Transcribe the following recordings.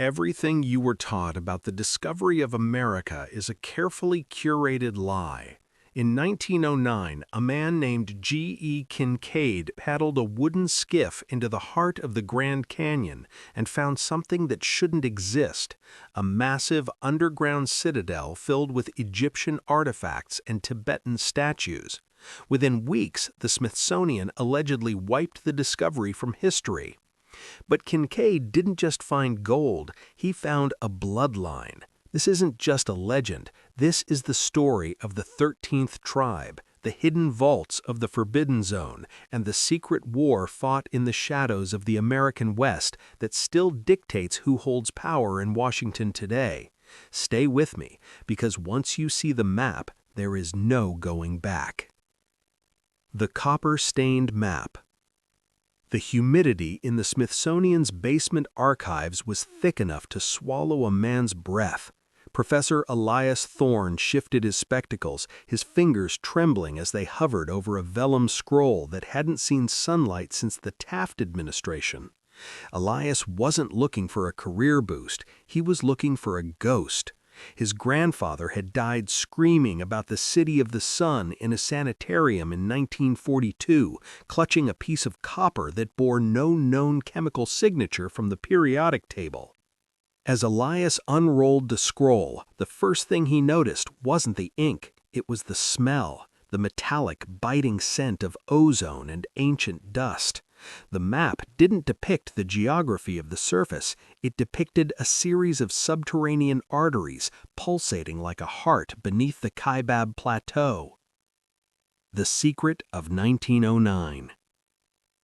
Everything you were taught about the discovery of America is a carefully curated lie. In 1909, a man named G.E. Kinkaid paddled a wooden skiff into the heart of the Grand Canyon and found something that shouldn't exist, a massive underground citadel filled with Egyptian artifacts and Tibetan statues. Within weeks, the Smithsonian allegedly wiped the discovery from history. But Kinkaid didn't just find gold, he found a bloodline. This isn't just a legend, this is the story of the 13th tribe, the hidden vaults of the Forbidden Zone, and the secret war fought in the shadows of the American West that still dictates who holds power in Washington today. Stay with me, because once you see the map, there is no going back. The copper-stained map. The humidity in the Smithsonian's basement archives was thick enough to swallow a man's breath. Professor Elias Thorne shifted his spectacles, his fingers trembling as they hovered over a vellum scroll that hadn't seen sunlight since the Taft administration. Elias wasn't looking for a career boost, he was looking for a ghost. His grandfather had died screaming about the city of the sun in a sanitarium in 1942, clutching a piece of copper that bore no known chemical signature from the periodic table. As Elias unrolled the scroll, the first thing he noticed wasn't the ink, it was the smell, the metallic, biting scent of ozone and ancient dust. The map didn't depict the geography of the surface, it depicted a series of subterranean arteries pulsating like a heart beneath the Kaibab Plateau. The Secret of 1909.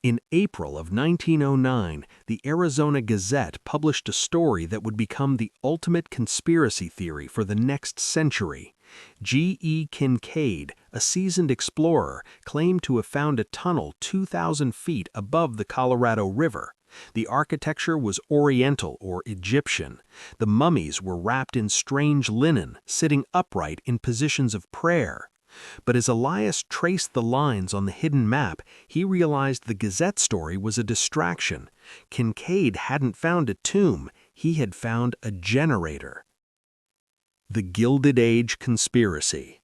In April of 1909, the Arizona Gazette published a story that would become the ultimate conspiracy theory for the next century. G.E. Kinkaid, a seasoned explorer, claimed to have found a tunnel 2,000 feet above the Colorado River. The architecture was Oriental or Egyptian. The mummies were wrapped in strange linen, sitting upright in positions of prayer. But as Elias traced the lines on the hidden map, he realized the Gazette story was a distraction. Kinkaid hadn't found a tomb, he had found a generator. The Gilded Age Conspiracy.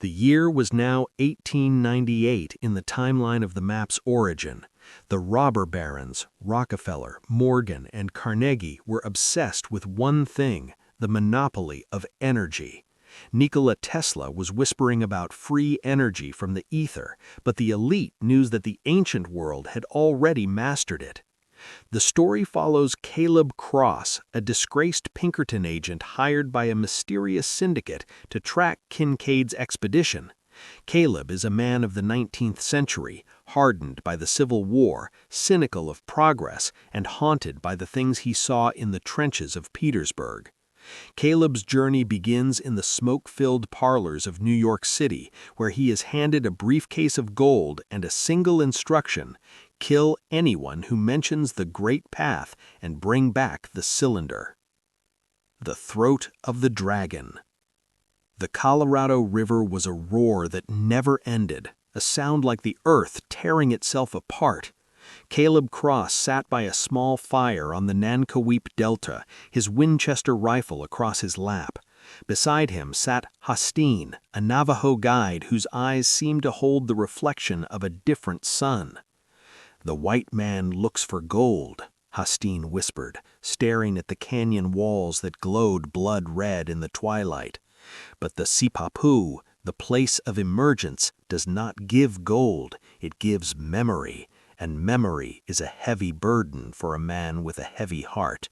The year was now 1898 in the timeline of the map's origin. The robber barons, Rockefeller, Morgan, and Carnegie, were obsessed with one thing, the monopoly of energy. Nikola Tesla was whispering about free energy from the ether, but the elite knew that the ancient world had already mastered it. The story follows Caleb Cross, a disgraced Pinkerton agent hired by a mysterious syndicate to track Kinkaid's expedition. Caleb is a man of the 19th century, hardened by the Civil War, cynical of progress, and haunted by the things he saw in the trenches of Petersburg. Caleb's journey begins in the smoke-filled parlors of New York City, where he is handed a briefcase of gold and a single instruction: kill anyone who mentions the Great Path and bring back the cylinder. The Throat of the Dragon. The Colorado River was a roar that never ended, a sound like the earth tearing itself apart. Caleb Cross sat by a small fire on the Nankoweap Delta, his Winchester rifle across his lap. Beside him sat Hastine, a Navajo guide whose eyes seemed to hold the reflection of a different sun. "The white man looks for gold," Hastine whispered, staring at the canyon walls that glowed blood red in the twilight. "But the Sipapu, the place of emergence, does not give gold, it gives memory. And memory is a heavy burden for a man with a heavy heart."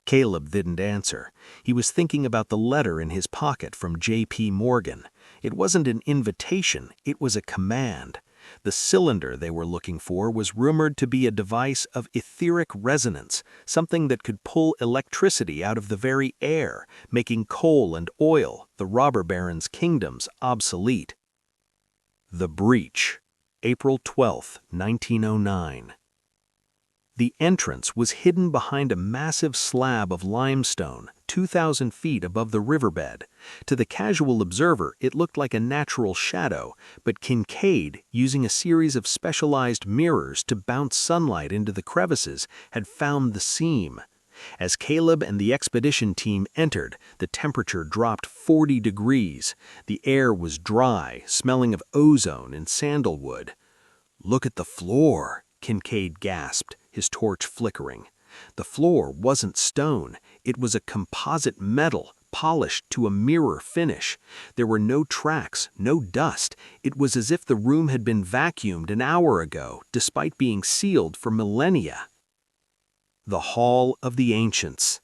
Caleb didn't answer. He was thinking about the letter in his pocket from J.P. Morgan. It wasn't an invitation, it was a command. The cylinder they were looking for was rumored to be a device of etheric resonance, something that could pull electricity out of the very air, making coal and oil, the robber barons' kingdoms, obsolete. The Breach. April 12, 1909. The entrance was hidden behind a massive slab of limestone, 2,000 feet above the riverbed. To the casual observer, it looked like a natural shadow, but Kinkaid, using a series of specialized mirrors to bounce sunlight into the crevices, had found the seam. As Caleb and the expedition team entered, the temperature dropped 40 degrees. The air was dry, smelling of ozone and sandalwood. "Look at the floor," Kinkaid gasped, his torch flickering. The floor wasn't stone, it was a composite metal, polished to a mirror finish. There were no tracks, no dust. It was as if the room had been vacuumed an hour ago, despite being sealed for millennia. The Hall of the Ancients.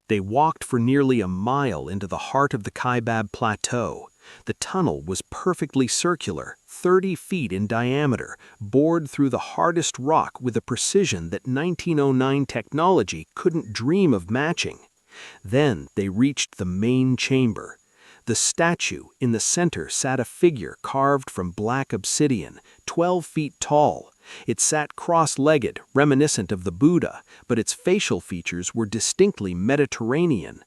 They walked for nearly a mile into the heart of the Kaibab Plateau. The tunnel was perfectly circular, 30 feet in diameter, bored through the hardest rock with a precision that 1909 technology couldn't dream of matching. Then they reached the main chamber. The statue in the center sat a figure carved from black obsidian, 12 feet tall. It sat cross-legged, reminiscent of the Buddha, but its facial features were distinctly Mediterranean.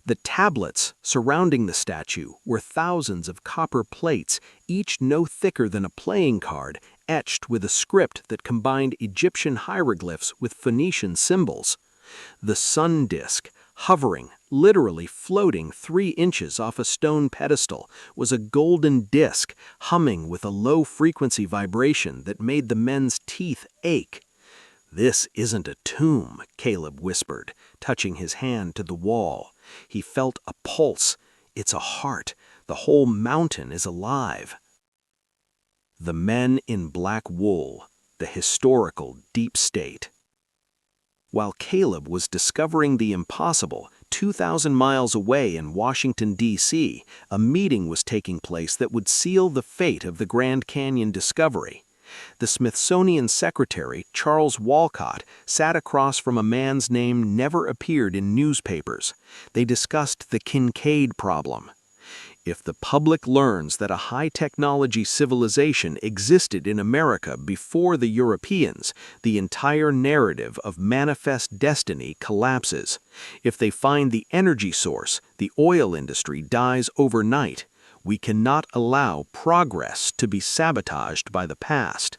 The tablets surrounding the statue were thousands of copper plates, each no thicker than a playing card, etched with a script that combined Egyptian hieroglyphs with Phoenician symbols. The sun disk, hovering, literally floating 3 inches off a stone pedestal, was a golden disk, humming with a low-frequency vibration that made the men's teeth ache. "This isn't a tomb," Caleb whispered, touching his hand to the wall. He felt a pulse. "It's a heart. The whole mountain is alive." The men in black wool, the historical deep state. While Caleb was discovering the impossible, 2,000 miles away in Washington, D.C., a meeting was taking place that would seal the fate of the Grand Canyon discovery. The Smithsonian secretary, Charles Walcott, sat across from a man's name never appeared in newspapers. They discussed the Kinkaid problem. If the public learns that a high-technology civilization existed in America before the Europeans, the entire narrative of manifest destiny collapses. If they find the energy source, the oil industry dies overnight. We cannot allow progress to be sabotaged by the past.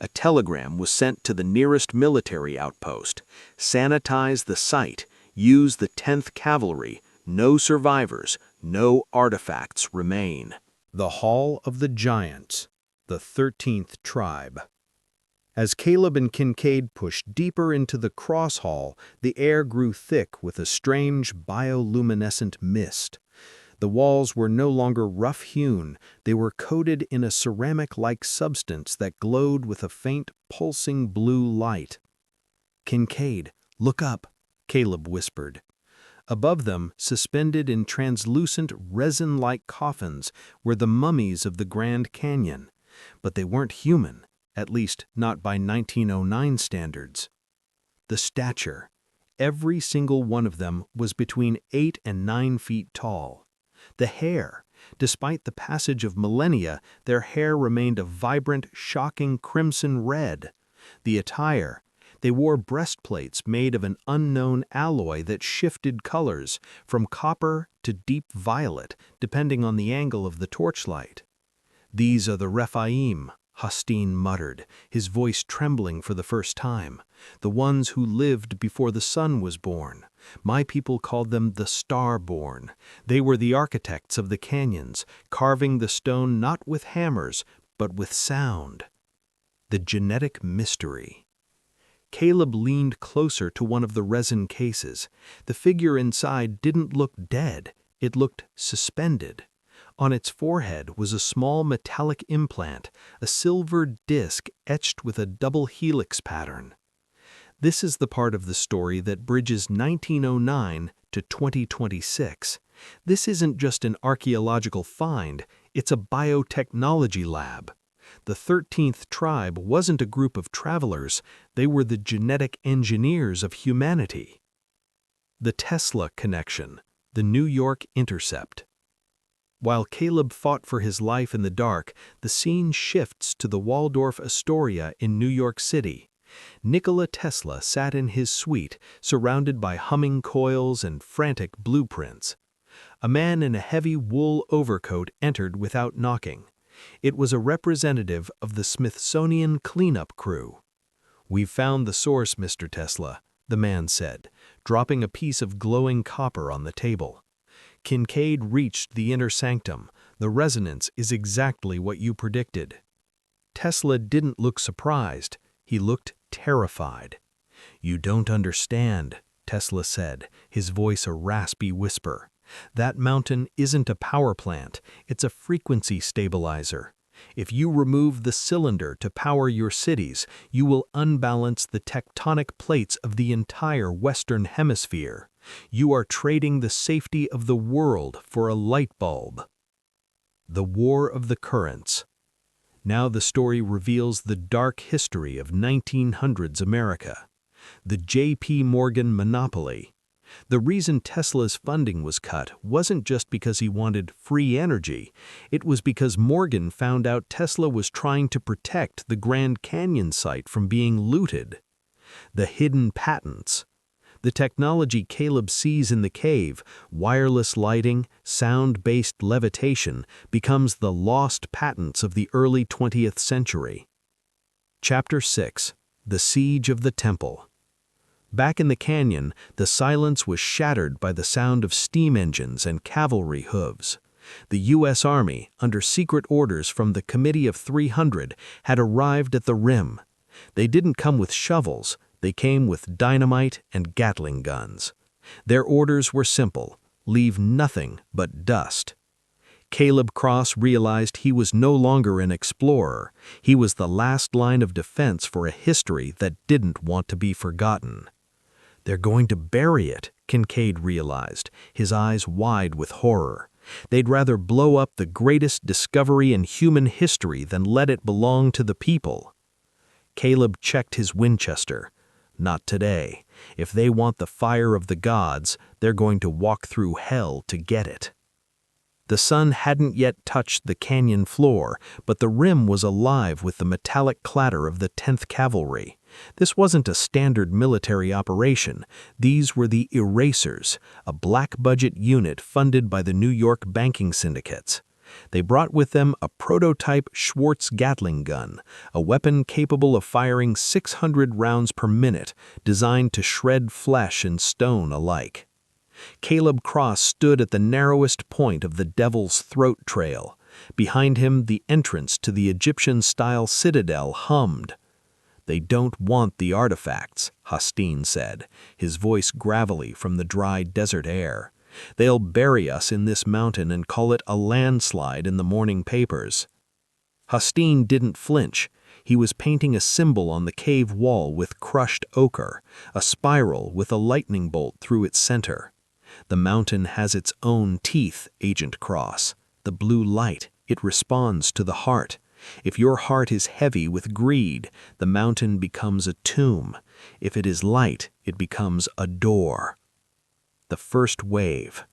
A telegram was sent to the nearest military outpost. Sanitize the site. Use the 10th Cavalry. No survivors, no artifacts remain. The Hall of the Giants, the 13th Tribe. As Caleb and Kinkaid pushed deeper into the cross hall, the air grew thick with a strange bioluminescent mist. The walls were no longer rough-hewn, they were coated in a ceramic-like substance that glowed with a faint, pulsing blue light. "Kinkaid, look up," Caleb whispered. Above them, suspended in translucent, resin-like coffins, were the mummies of the Grand Canyon. But they weren't human, at least not by 1909 standards. The stature. Every single one of them was between 8 and 9 feet tall. The hair. Despite the passage of millennia, their hair remained a vibrant, shocking crimson red. The attire. They wore breastplates made of an unknown alloy that shifted colors, from copper to deep violet, depending on the angle of the torchlight. "These are the Rephaim," Hastine muttered, his voice trembling for the first time. "The ones who lived before the sun was born. My people called them the Star-born. They were the architects of the canyons, carving the stone not with hammers, but with sound." The genetic mystery. Caleb leaned closer to one of the resin cases. The figure inside didn't look dead, it looked suspended. On its forehead was a small metallic implant, a silver disc etched with a double helix pattern. This is the part of the story that bridges 1909 to 2026. This isn't just an archaeological find, it's a biotechnology lab. The 13th Tribe wasn't a group of travelers, they were the genetic engineers of humanity. The Tesla connection, the New York intercept. While Caleb fought for his life in the dark, the scene shifts to the Waldorf Astoria in New York City. Nikola Tesla sat in his suite, surrounded by humming coils and frantic blueprints. A man in a heavy wool overcoat entered without knocking. It was a representative of the Smithsonian cleanup crew. "We've found the source, Mr. Tesla. the man said, dropping a piece of glowing copper on the table. Kinkaid reached the inner sanctum. The resonance is exactly what you predicted. Tesla didn't look surprised. He looked terrified. "You don't understand," Tesla said, his voice a raspy whisper. "That mountain isn't a power plant, it's a frequency stabilizer. If you remove the cylinder to power your cities, you will unbalance the tectonic plates of the entire Western Hemisphere. You are trading the safety of the world for a light bulb." The War of the Currents. Now the story reveals the dark history of 1900s America. The J.P. Morgan monopoly. The reason Tesla's funding was cut wasn't just because he wanted free energy. It was because Morgan found out Tesla was trying to protect the Grand Canyon site from being looted. The hidden patents. The technology Caleb sees in the cave, wireless lighting, sound-based levitation, becomes the lost patents of the early 20th century. Chapter 6. The Siege of the Temple. Back in the canyon, the silence was shattered by the sound of steam engines and cavalry hooves. The U.S. Army, under secret orders from the Committee of 300, had arrived at the rim. They didn't come with shovels, they came with dynamite and Gatling guns. Their orders were simple: leave nothing but dust. Caleb Cross realized he was no longer an explorer. He was the last line of defense for a history that didn't want to be forgotten. "They're going to bury it," Kinkaid realized, his eyes wide with horror. "They'd rather blow up the greatest discovery in human history than let it belong to the people." Caleb checked his Winchester. Not today. If they want the fire of the gods, they're going to walk through hell to get it. The sun hadn't yet touched the canyon floor, but the rim was alive with the metallic clatter of the 10th Cavalry. This wasn't a standard military operation. These were the Erasers, a black-budget unit funded by the New York banking syndicates. They brought with them a prototype Schwartz Gatling gun, a weapon capable of firing 600 rounds per minute, designed to shred flesh and stone alike. Caleb Cross stood at the narrowest point of the Devil's Throat Trail. Behind him, the entrance to the Egyptian-style Citadel hummed. "They don't want the artifacts," Hastine said, his voice gravelly from the dry desert air. "They'll bury us in this mountain and call it a landslide in the morning papers." Hastine didn't flinch. He was painting a symbol on the cave wall with crushed ochre, a spiral with a lightning bolt through its center. "The mountain has its own teeth, Agent Cross. The blue light, it responds to the heart. If your heart is heavy with greed, the mountain becomes a tomb. If it is light, it becomes a door." The first wave.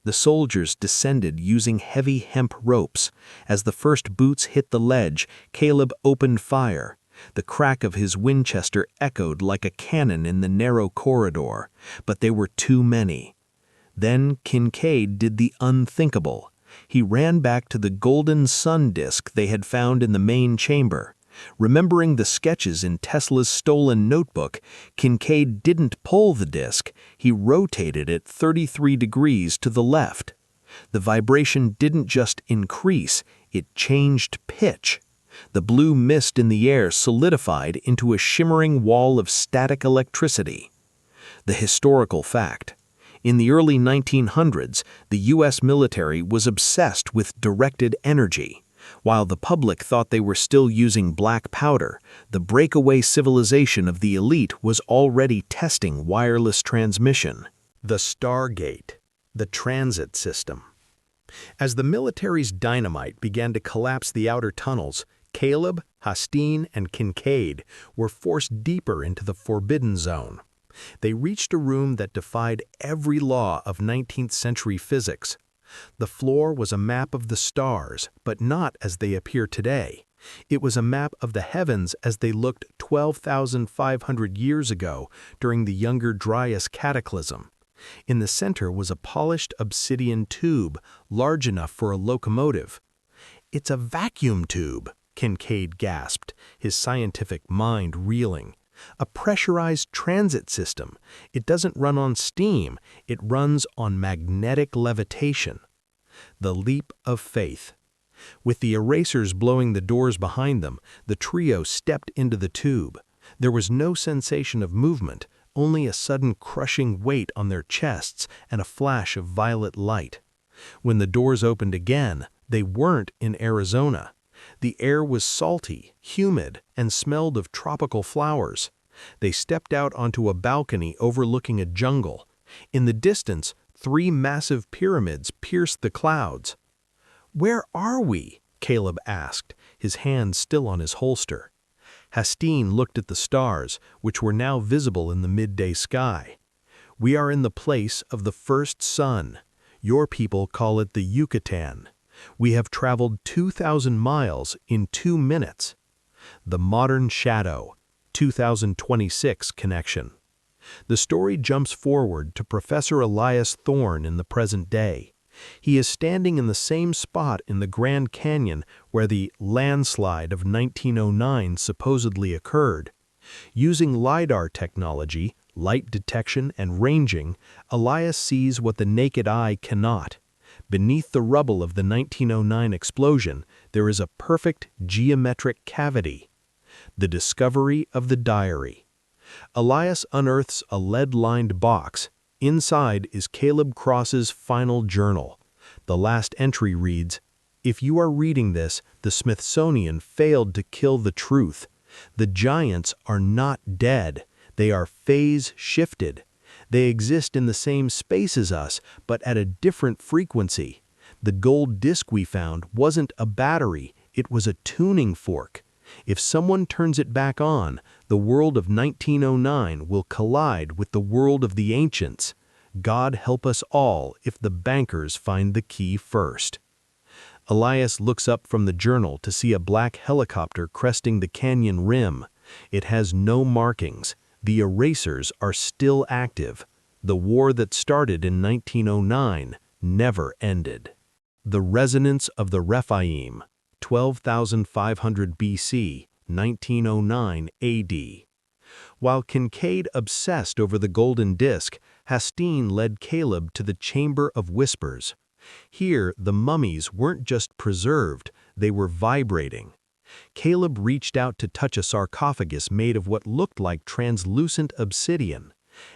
The soldiers descended using heavy hemp ropes. As the first boots hit the ledge, Caleb opened fire. The crack of his Winchester echoed like a cannon in the narrow corridor, but they were too many. Then Kinkaid did the unthinkable. He ran back to the golden sun disk they had found in the main chamber. Remembering the sketches in Tesla's stolen notebook, Kinkaid didn't pull the disk, he rotated it 33 degrees to the left. The vibration didn't just increase, it changed pitch. The blue mist in the air solidified into a shimmering wall of static electricity. The historical fact. In the early 1900s, the U.S. military was obsessed with directed energy. While the public thought they were still using black powder, the breakaway civilization of the elite was already testing wireless transmission. The Stargate, the transit system. As the military's dynamite began to collapse the outer tunnels, Caleb, Hastine, and Kinkaid were forced deeper into the forbidden zone. They reached a room that defied every law of 19th century physics. The floor was a map of the stars, but not as they appear today. It was a map of the heavens as they looked 12,500 years ago during the Younger Dryas cataclysm. In the center was a polished obsidian tube, large enough for a locomotive. "It's a vacuum tube," Kinkaid gasped, his scientific mind reeling. A pressurized transit system. It doesn't run on steam, it runs on magnetic levitation. The leap of faith. With the erasers blowing the doors behind them, the trio stepped into the tube. There was no sensation of movement, only a sudden crushing weight on their chests and a flash of violet light. When the doors opened again, they weren't in Arizona. The air was salty, humid, and smelled of tropical flowers. They stepped out onto a balcony overlooking a jungle. In the distance, 3 massive pyramids pierced the clouds. "Where are we?" Caleb asked, his hand still on his holster. Hastine looked at the stars, which were now visible in the midday sky. "We are in the place of the first sun. Your people call it the Yucatan. We have traveled 2,000 miles in 2 minutes. The modern shadow, 2026 connection." The story jumps forward to Professor Elias Thorne in the present day. He is standing in the same spot in the Grand Canyon where the landslide of 1909 supposedly occurred. Using LiDAR technology, light detection and ranging, Elias sees what the naked eye cannot. Beneath the rubble of the 1909 explosion, there is a perfect geometric cavity. The discovery of the diary. Elias unearths a lead-lined box. Inside is Caleb Cross's final journal. The last entry reads, "If you are reading this, the Smithsonian failed to kill the truth. The giants are not dead. They are phase-shifted. They exist in the same space as us, but at a different frequency. The gold disc we found wasn't a battery, it was a tuning fork. If someone turns it back on, the world of 1909 will collide with the world of the ancients. God help us all if the bankers find the key first." Elias looks up from the journal to see a black helicopter cresting the canyon rim. It has no markings. The erasers are still active. The war that started in 1909 never ended. The resonance of the Rephaim, 12,500 BC, 1909 AD. While Kinkaid obsessed over the golden disc, Hastine led Caleb to the Chamber of Whispers. Here, the mummies weren't just preserved, they were vibrating. Caleb reached out to touch a sarcophagus made of what looked like translucent obsidian.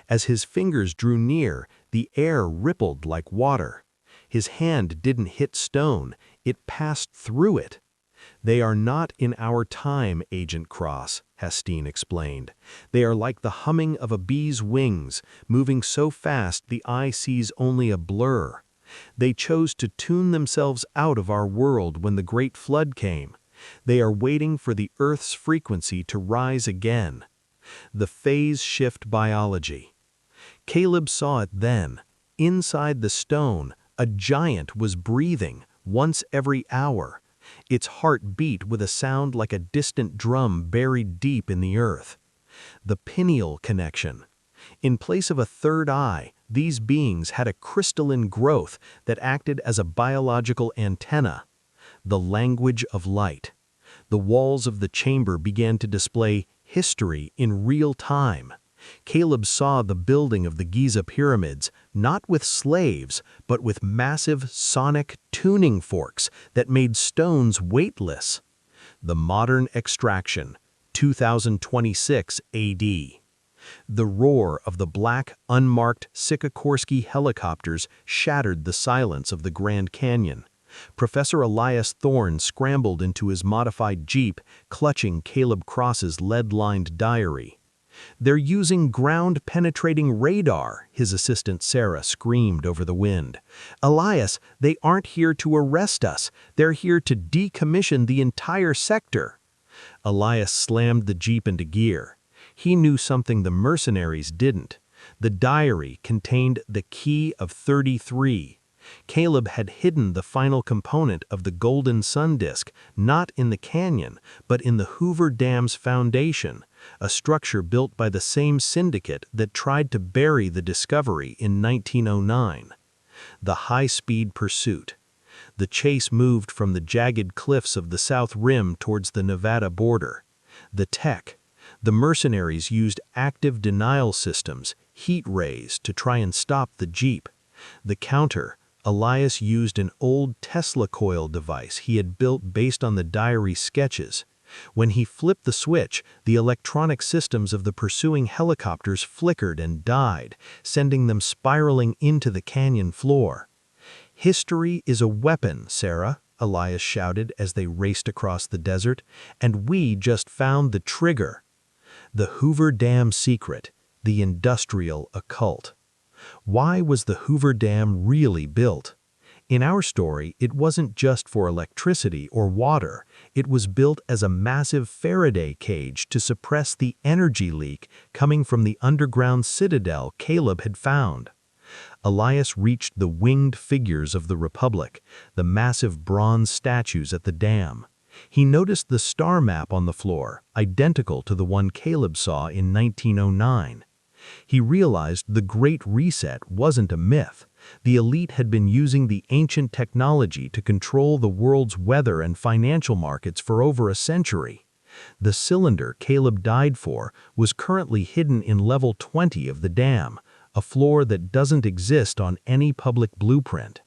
As his fingers drew near, the air rippled like water. His hand didn't hit stone, it passed through it. "They are not in our time, Agent Cross," Hastine explained. "They are like the humming of a bee's wings, moving so fast the eye sees only a blur. They chose to tune themselves out of our world when the Great Flood came. They are waiting for the Earth's frequency to rise again." The phase shift biology. Caleb saw it then. Inside the stone, a giant was breathing, once every hour. Its heart beat with a sound like a distant drum buried deep in the earth. The pineal connection. In place of a third eye, these beings had a crystalline growth that acted as a biological antenna. The language of light. The walls of the chamber began to display history in real time. Caleb saw the building of the Giza pyramids, not with slaves, but with massive sonic tuning forks that made stones weightless. The modern extraction, 2026 AD. The roar of the black, unmarked Sikorsky helicopters shattered the silence of the Grand Canyon. Professor Elias Thorne scrambled into his modified jeep, clutching Caleb Cross's lead-lined diary. "They're using ground-penetrating radar," his assistant Sarah screamed over the wind. "Elias, they aren't here to arrest us. They're here to decommission the entire sector." Elias slammed the jeep into gear. He knew something the mercenaries didn't. The diary contained the key of 33. Caleb had hidden the final component of the golden sun disk, not in the canyon, but in the Hoover Dam's foundation, a structure built by the same syndicate that tried to bury the discovery in 1909. The high-speed pursuit. The chase moved from the jagged cliffs of the South Rim towards the Nevada border. The tech. The mercenaries used active denial systems, heat rays, to try and stop the Jeep. The counter, Elias used an old Tesla coil device he had built based on the diary sketches. When he flipped the switch, the electronic systems of the pursuing helicopters flickered and died, sending them spiraling into the canyon floor. "History is a weapon, Sarah," Elias shouted as they raced across the desert, "and we just found the trigger." The Hoover Dam secret, the industrial occult. Why was the Hoover Dam really built? In our story, it wasn't just for electricity or water. It was built as a massive Faraday cage to suppress the energy leak coming from the underground citadel Caleb had found. Elias reached the winged figures of the Republic, the massive bronze statues at the dam. He noticed the star map on the floor, identical to the one Caleb saw in 1909. He realized the Great Reset wasn't a myth. The elite had been using the ancient technology to control the world's weather and financial markets for over a century. The cylinder Caleb died for was currently hidden in level 20 of the dam, a floor that doesn't exist on any public blueprint.